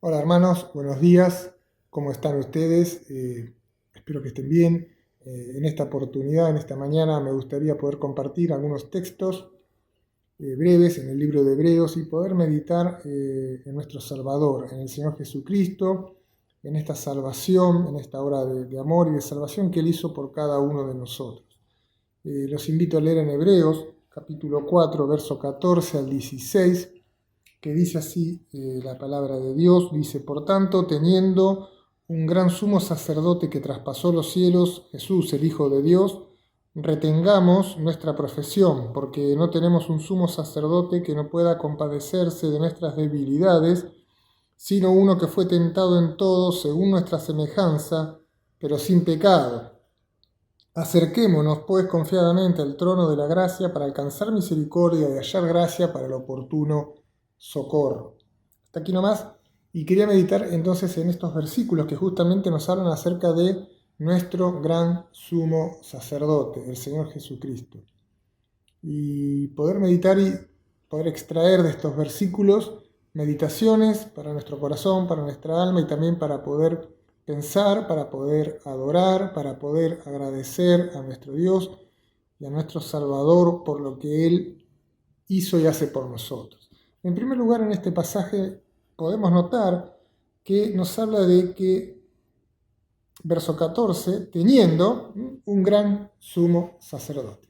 Hola hermanos, buenos días, ¿cómo están ustedes? Espero que estén bien. En esta oportunidad, en esta mañana, me gustaría poder compartir algunos textos breves en el libro de Hebreos y poder meditar en nuestro Salvador, en el Señor Jesucristo, en esta salvación, en esta obra de amor y de salvación que Él hizo por cada uno de nosotros. Los invito a leer en Hebreos, capítulo 4, verso 14 al 16, que dice así la palabra de Dios, dice: por tanto, teniendo un gran sumo sacerdote que traspasó los cielos, Jesús, el Hijo de Dios, retengamos nuestra profesión, porque no tenemos un sumo sacerdote que no pueda compadecerse de nuestras debilidades, sino uno que fue tentado en todo según nuestra semejanza, pero sin pecado. Acerquémonos, pues, confiadamente al trono de la gracia para alcanzar misericordia y hallar gracia para el oportuno socorro. Hasta aquí nomás. Y quería meditar entonces en estos versículos que justamente nos hablan acerca de nuestro gran sumo sacerdote, el Señor Jesucristo. Y poder meditar y poder extraer de estos versículos meditaciones para nuestro corazón, para nuestra alma y también para poder pensar, para poder adorar, para poder agradecer a nuestro Dios y a nuestro Salvador por lo que Él hizo y hace por nosotros. En primer lugar, en este pasaje podemos notar que nos habla de que, verso 14, teniendo un gran sumo sacerdote.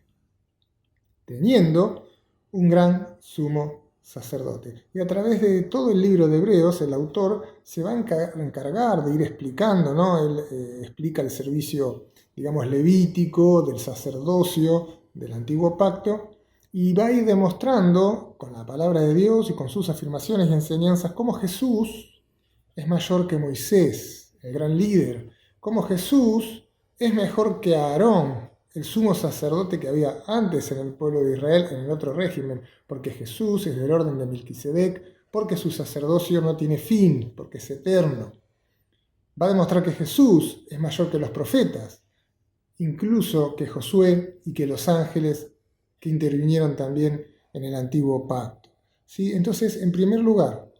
Teniendo un gran sumo sacerdote. Y a través de todo el libro de Hebreos, el autor se va a encargar de ir explicando, ¿no? Él explica el servicio, digamos, levítico, del sacerdocio, del antiguo pacto, y va a ir demostrando con la palabra de Dios y con sus afirmaciones y enseñanzas cómo Jesús es mayor que Moisés, el gran líder, cómo Jesús es mejor que Aarón, el sumo sacerdote que había antes en el pueblo de Israel, en el otro régimen, porque Jesús es del orden de Melquisedec, porque su sacerdocio no tiene fin, porque es eterno. Va a demostrar que Jesús es mayor que los profetas, incluso que Josué y que los ángeles que intervinieron también en el antiguo pacto. ¿Sí? Entonces, en primer lugar,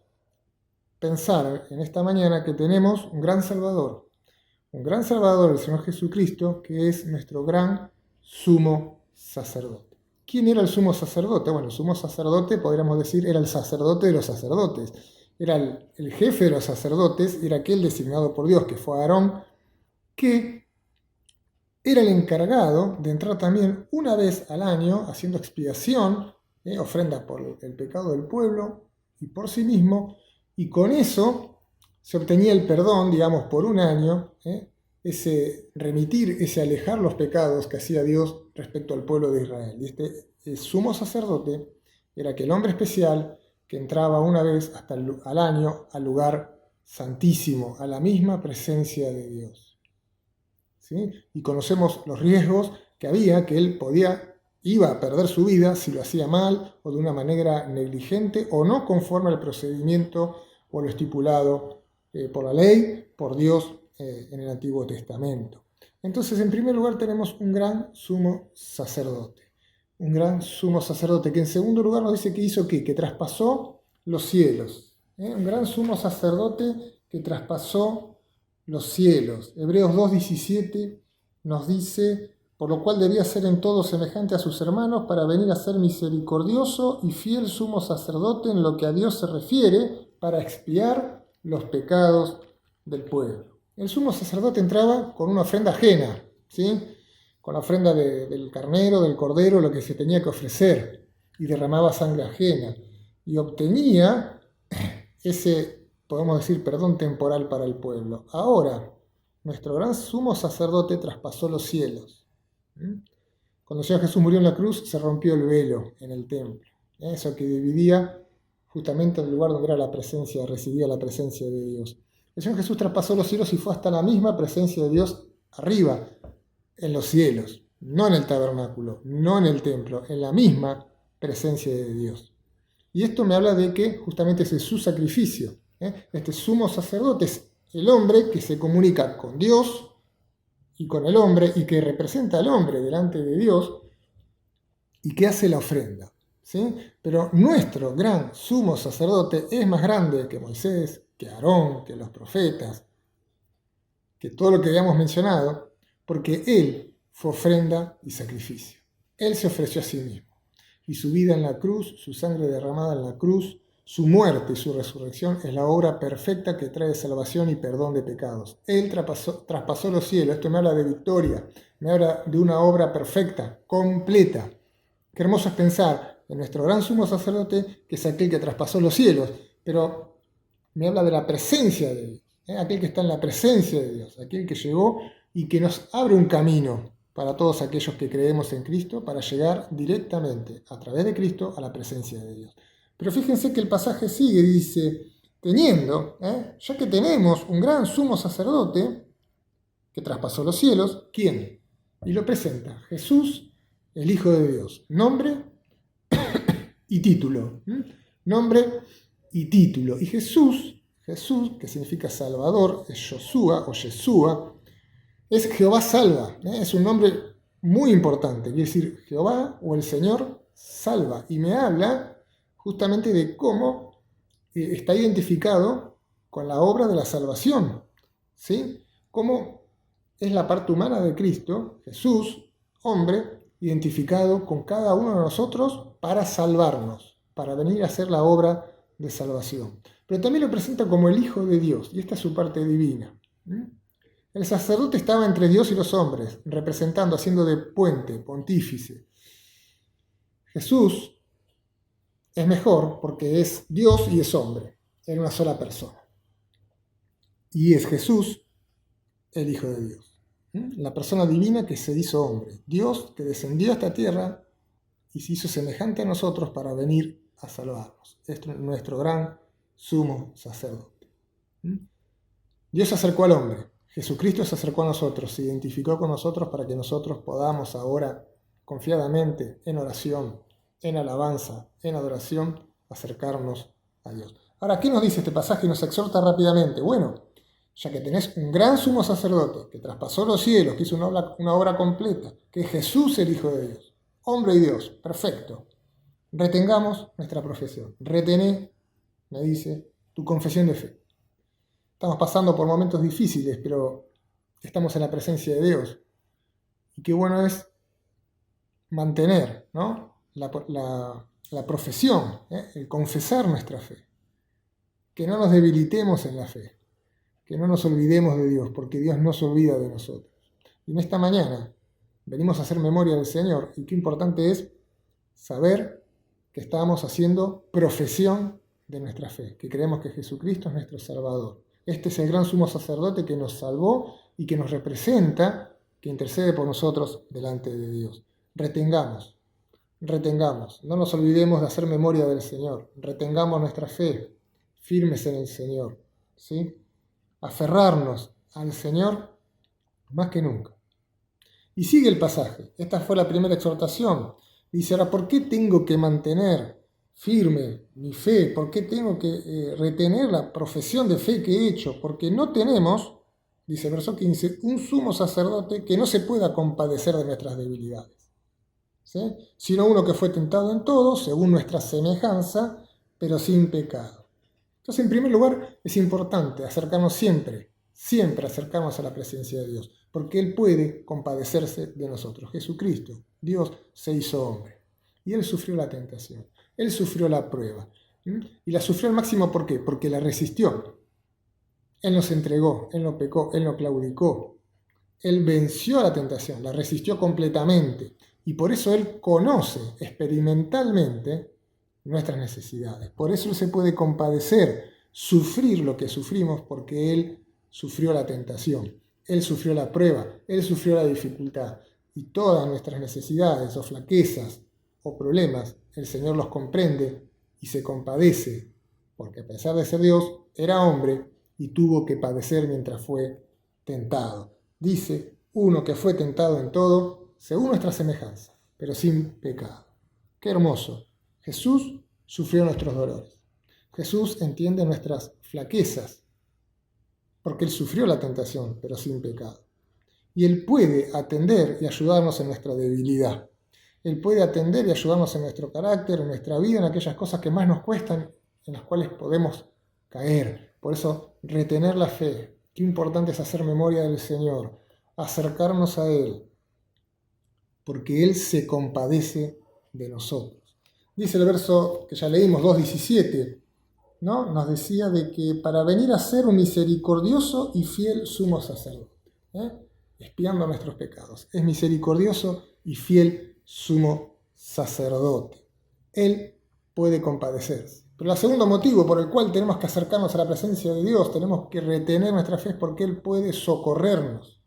pensar en esta mañana que tenemos un gran Salvador, el Señor Jesucristo, que es nuestro gran sumo sacerdote. ¿Quién era el sumo sacerdote? Bueno, el sumo sacerdote, podríamos decir, era el sacerdote de los sacerdotes. Era el jefe de los sacerdotes, era aquel designado por Dios, que fue Aarón, que era el encargado de entrar también una vez al año haciendo expiación, ofrenda por el pecado del pueblo y por sí mismo, y con eso se obtenía el perdón, digamos, por un año, ese remitir, ese alejar los pecados que hacía Dios respecto al pueblo de Israel. Y este sumo sacerdote era aquel hombre especial que entraba una vez hasta al año al lugar santísimo, a la misma presencia de Dios. ¿Sí? Y conocemos los riesgos que había, que él iba a perder su vida si lo hacía mal o de una manera negligente o no conforme al procedimiento o lo estipulado por la ley, por Dios en el Antiguo Testamento. Entonces, en primer lugar, tenemos un gran sumo sacerdote. Un gran sumo sacerdote que en segundo lugar nos dice que hizo ¿qué? Que traspasó los cielos. Un gran sumo sacerdote que traspasó los cielos. Hebreos 2:17 nos dice: por lo cual debía ser en todo semejante a sus hermanos para venir a ser misericordioso y fiel sumo sacerdote en lo que a Dios se refiere para expiar los pecados del pueblo. El sumo sacerdote entraba con una ofrenda ajena, ¿sí? Con la ofrenda del carnero, del cordero, lo que se tenía que ofrecer, y derramaba sangre ajena y obtenía ese, podemos decir, perdón temporal para el pueblo. Ahora, nuestro gran sumo sacerdote traspasó los cielos. Cuando el Señor Jesús murió en la cruz, se rompió el velo en el templo. Eso que dividía justamente el lugar donde era la presencia, residía la presencia de Dios. El Señor Jesús traspasó los cielos y fue hasta la misma presencia de Dios arriba, en los cielos, no en el tabernáculo, no en el templo, en la misma presencia de Dios. Y esto me habla de que justamente ese es su sacrificio. Este sumo sacerdote es el hombre que se comunica con Dios y con el hombre y que representa al hombre delante de Dios y que hace la ofrenda. ¿Sí? Pero nuestro gran sumo sacerdote es más grande que Moisés, que Aarón, que los profetas, que todo lo que habíamos mencionado, porque Él fue ofrenda y sacrificio. Él se ofreció a sí mismo. Y su vida en la cruz, su sangre derramada en la cruz, su muerte y su resurrección es la obra perfecta que trae salvación y perdón de pecados. Él traspasó los cielos. Esto me habla de victoria, me habla de una obra perfecta, completa. Qué hermoso es pensar en nuestro gran sumo sacerdote, que es aquel que traspasó los cielos, pero me habla de la presencia de Dios, aquel que está en la presencia de Dios, aquel que llegó y que nos abre un camino para todos aquellos que creemos en Cristo, para llegar directamente, a través de Cristo, a la presencia de Dios. Pero fíjense que el pasaje sigue, dice, ya que tenemos un gran sumo sacerdote que traspasó los cielos, ¿quién? Y lo presenta, Jesús, el Hijo de Dios. Nombre y título. Nombre y título. Y Jesús, que significa Salvador, es Yoshua o Yeshua, es Jehová salva. Es un nombre muy importante. Quiere decir Jehová o el Señor salva. Y me habla justamente de cómo está identificado con la obra de la salvación. ¿Sí? Cómo es la parte humana de Cristo, Jesús, hombre, identificado con cada uno de nosotros para salvarnos, para venir a hacer la obra de salvación. Pero también lo presenta como el Hijo de Dios, y esta es su parte divina. El sacerdote estaba entre Dios y los hombres, representando, haciendo de puente, pontífice. Jesús es mejor porque es Dios y es hombre, en una sola persona. Y es Jesús, el Hijo de Dios. La persona divina que se hizo hombre. Dios que descendió a esta tierra y se hizo semejante a nosotros para venir a salvarnos. Este es nuestro gran sumo sacerdote. Dios se acercó al hombre. Jesucristo se acercó a nosotros, se identificó con nosotros para que nosotros podamos ahora confiadamente, en oración, en alabanza, en adoración, acercarnos a Dios. Ahora, ¿qué nos dice este pasaje? Nos exhorta rápidamente. Bueno, ya que tenés un gran sumo sacerdote que traspasó los cielos, que hizo una obra completa, que es Jesús el Hijo de Dios, hombre y Dios, perfecto. Retengamos nuestra profesión. Retené, me dice, tu confesión de fe. Estamos pasando por momentos difíciles, pero estamos en la presencia de Dios. Y qué bueno es mantener, ¿no? la profesión, el confesar nuestra fe. Que no nos debilitemos en la fe. Que no nos olvidemos de Dios, porque Dios no se olvida de nosotros. Y en esta mañana venimos a hacer memoria del Señor, y qué importante es saber que estamos haciendo profesión de nuestra fe, que creemos que Jesucristo es nuestro Salvador. Este es el gran sumo sacerdote que nos salvó y que nos representa, que intercede por nosotros delante de Dios. Retengamos, no nos olvidemos de hacer memoria del Señor, retengamos nuestra fe, firmes en el Señor, ¿sí? Aferrarnos al Señor más que nunca. Y sigue el pasaje. Esta fue la primera exhortación. Dice, ahora, ¿por qué tengo que mantener firme mi fe? ¿Por qué tengo que retener la profesión de fe que he hecho? Porque no tenemos, dice el verso 15, un sumo sacerdote que no se pueda compadecer de nuestras debilidades, ¿sí? Sino uno que fue tentado en todo, según nuestra semejanza, pero sin pecado. Entonces, en primer lugar, es importante acercarnos siempre acercarnos a la presencia de Dios, porque Él puede compadecerse de nosotros. Jesucristo, Dios, se hizo hombre, y Él sufrió la tentación, Él sufrió la prueba, y la sufrió al máximo, ¿por qué? Porque la resistió. Él no se entregó, Él no pecó, Él no claudicó, Él venció la tentación, la resistió completamente, y por eso Él conoce experimentalmente nuestras necesidades. Por eso Él se puede compadecer, sufrir lo que sufrimos, porque Él sufrió la tentación, Él sufrió la prueba, Él sufrió la dificultad. Y todas nuestras necesidades o flaquezas o problemas, el Señor los comprende y se compadece, porque a pesar de ser Dios, era hombre y tuvo que padecer mientras fue tentado. Dice, uno que fue tentado en todo, según nuestra semejanza, pero sin pecado. Qué hermoso. Jesús sufrió nuestros dolores. Jesús entiende nuestras flaquezas, porque Él sufrió la tentación, pero sin pecado. Y Él puede atender y ayudarnos en nuestra debilidad. Él puede atender y ayudarnos en nuestro carácter, en nuestra vida, en aquellas cosas que más nos cuestan, en las cuales podemos caer. Por eso, retener la fe. Qué importante es hacer memoria del Señor, acercarnos a Él, porque Él se compadece de nosotros. Dice el verso que ya leímos, 2:17, ¿no? Nos decía de que para venir a ser un misericordioso y fiel sumo sacerdote, expiando nuestros pecados. Es misericordioso y fiel sumo sacerdote. Él puede compadecerse. Pero el segundo motivo por el cual tenemos que acercarnos a la presencia de Dios, tenemos que retener nuestra fe, es porque Él puede socorrernos.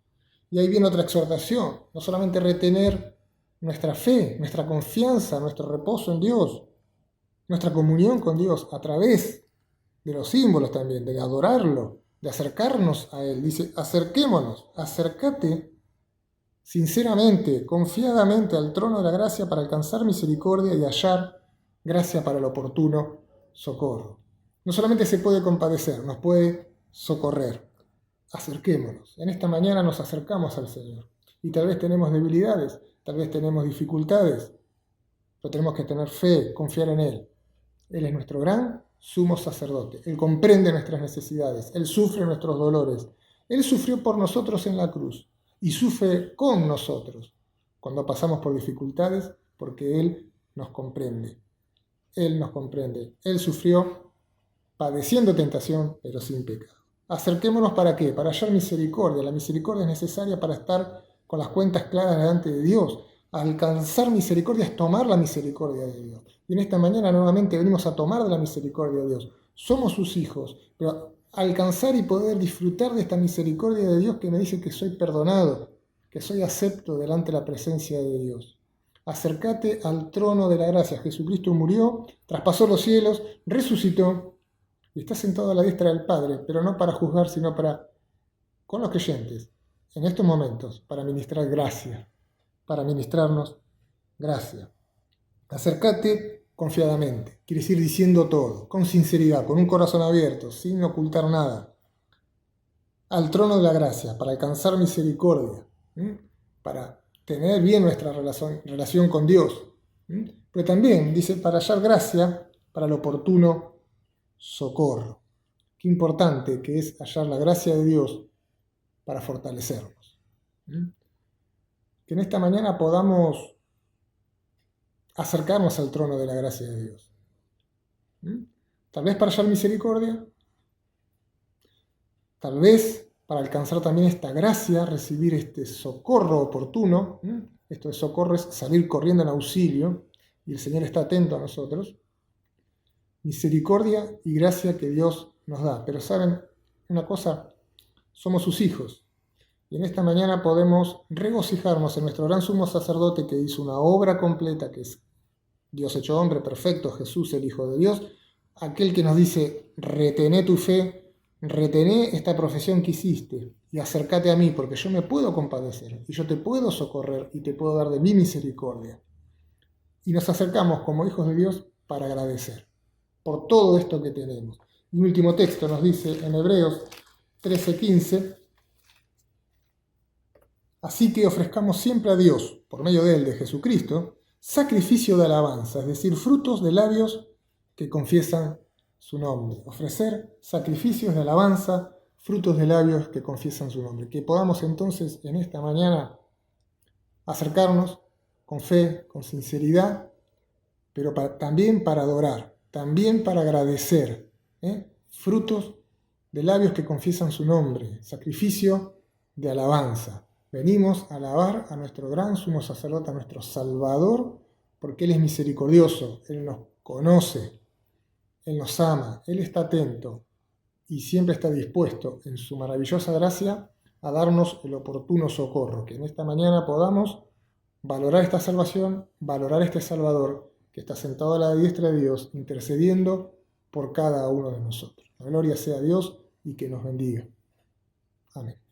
Y ahí viene otra exhortación, no solamente retener nuestra fe, nuestra confianza, nuestro reposo en Dios, nuestra comunión con Dios a través de los símbolos también, de adorarlo, de acercarnos a Él. Dice, acerquémonos, acércate sinceramente, confiadamente al trono de la gracia para alcanzar misericordia y hallar gracia para el oportuno socorro. No solamente se puede compadecer, nos puede socorrer. Acerquémonos. En esta mañana nos acercamos al Señor. Y tal vez tenemos debilidades, tal vez tenemos dificultades, pero tenemos que tener fe, confiar en Él. Él es nuestro gran sumo sacerdote. Él comprende nuestras necesidades. Él sufre nuestros dolores. Él sufrió por nosotros en la cruz y sufre con nosotros cuando pasamos por dificultades, porque Él nos comprende. Él nos comprende. Él sufrió padeciendo tentación, pero sin pecado. Acerquémonos ¿para qué? Para hallar misericordia. La misericordia es necesaria para estar con las cuentas claras delante de Dios. Alcanzar misericordia es tomar la misericordia de Dios. Y en esta mañana nuevamente venimos a tomar de la misericordia de Dios. Somos sus hijos, pero alcanzar y poder disfrutar de esta misericordia de Dios que me dice que soy perdonado, que soy acepto delante de la presencia de Dios. Acércate al trono de la gracia. Jesucristo murió, traspasó los cielos, resucitó y está sentado a la diestra del Padre, pero no para juzgar, sino para, con los creyentes, en estos momentos, para ministrar gracia, para ministrarnos gracia. Acércate confiadamente, quiere decir diciendo todo, con sinceridad, con un corazón abierto, sin ocultar nada, al trono de la gracia, para alcanzar misericordia, para tener bien nuestra relación con Dios. Pero también dice, para hallar gracia, para el oportuno socorro. Qué importante que es hallar la gracia de Dios para fortalecernos. Que en esta mañana podamos acercarnos al trono de la gracia de Dios. Tal vez para hallar misericordia, tal vez para alcanzar también esta gracia, recibir este socorro oportuno. Esto de socorro es salir corriendo en auxilio, y el Señor está atento a nosotros. Misericordia y gracia que Dios nos da. Pero ¿saben una cosa? Somos sus hijos. Y en esta mañana podemos regocijarnos en nuestro gran sumo sacerdote que hizo una obra completa, que es Dios hecho hombre, perfecto, Jesús el Hijo de Dios, aquel que nos dice, retené tu fe, retené esta profesión que hiciste y acércate a mí, porque yo me puedo compadecer y yo te puedo socorrer y te puedo dar de mi misericordia. Y nos acercamos como hijos de Dios para agradecer por todo esto que tenemos. Y un último texto nos dice en Hebreos 13:15, así que ofrezcamos siempre a Dios, por medio de Él, de Jesucristo, sacrificio de alabanza, es decir, frutos de labios que confiesan su nombre. Ofrecer sacrificios de alabanza, frutos de labios que confiesan su nombre. Que podamos entonces en esta mañana acercarnos con fe, con sinceridad, pero también para adorar, también para agradecer. Frutos de labios que confiesan su nombre, sacrificio de alabanza. Venimos a alabar a nuestro gran sumo sacerdote, a nuestro Salvador, porque Él es misericordioso, Él nos conoce, Él nos ama, Él está atento y siempre está dispuesto en su maravillosa gracia a darnos el oportuno socorro. Que en esta mañana podamos valorar esta salvación, valorar este Salvador que está sentado a la diestra de Dios, intercediendo por cada uno de nosotros. La gloria sea a Dios y que nos bendiga. Amén.